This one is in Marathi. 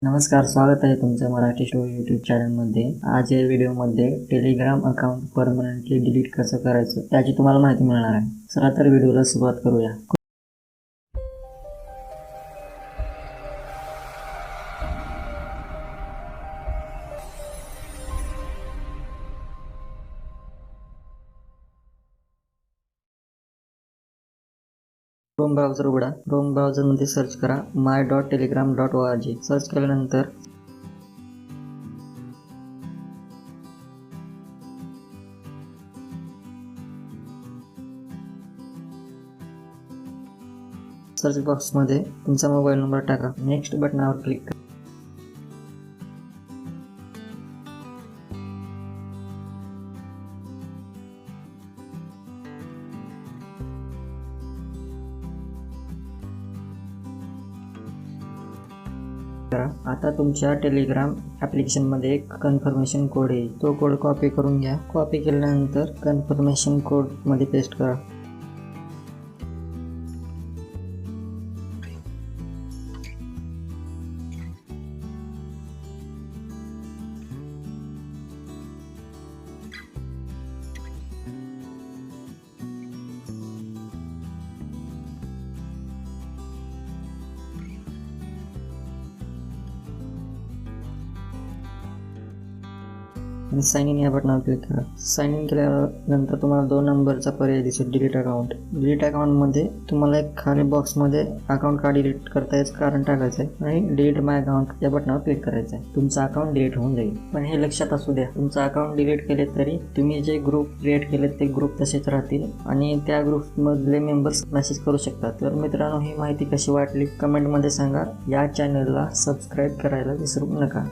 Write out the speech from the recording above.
नमस्कार, स्वागत आहे तुमचं मराठी स्टोरी यूट्यूब चॅनलमध्ये. आज या व्हिडिओमध्ये टेलिग्राम अकाउंट परमनंटली डिलीट कसं करायचं त्याची तुम्हाला माहिती मिळणार आहे. चला तर व्हिडिओला सुरुवात करूया. क्रोम ब्राउझर उघडा. क्रोम ब्राउझरमध्ये सर्च करा my.telegram.org. सर्च केल्यानंतर सर्च बॉक्समध्ये तुमचा मोबाईल नंबर टाका. नेक्स्ट बटनावर क्लिक करा. आता तुमच्या टेलिग्राम ॲप्लिकेशनमध्ये एक कन्फर्मेशन कोड येईल. तो कोड कॉपी करून घ्या. कॉपी केल्यानंतर कन्फर्मेशन कोडमध्ये पेस्ट करा. आणि साइन इन या बटनावर क्लिक करा. साइन इन केल्यानंतर तुम्हाला 2 नंबरचा पर्याय दिसेल, डिलीट अकाउंट. डिलीट अकाउंटमध्ये तुम्हाला एक खाली बॉक्समध्ये अकाउंट का डिलीट करता याचं कारण टाकायचं आहे आणि डिलीट माय अकाउंट या बटनावर क्लिक करायचं आहे. तुमचं अकाउंट डिलीट होऊन जाईल. पण हे लक्षात असू द्या, तुमचं अकाउंट डिलीट केले तरी तुम्ही जे ग्रुप क्रिएट केले ते ग्रुप तसेच राहतील आणि त्या ग्रुपमधले मेंबर्स मेसेज करू शकतात. तर मित्रांनो, ही माहिती कशी वाटली कमेंटमध्ये सांगा. या चॅनलला सबस्क्राईब करायला विसरू नका.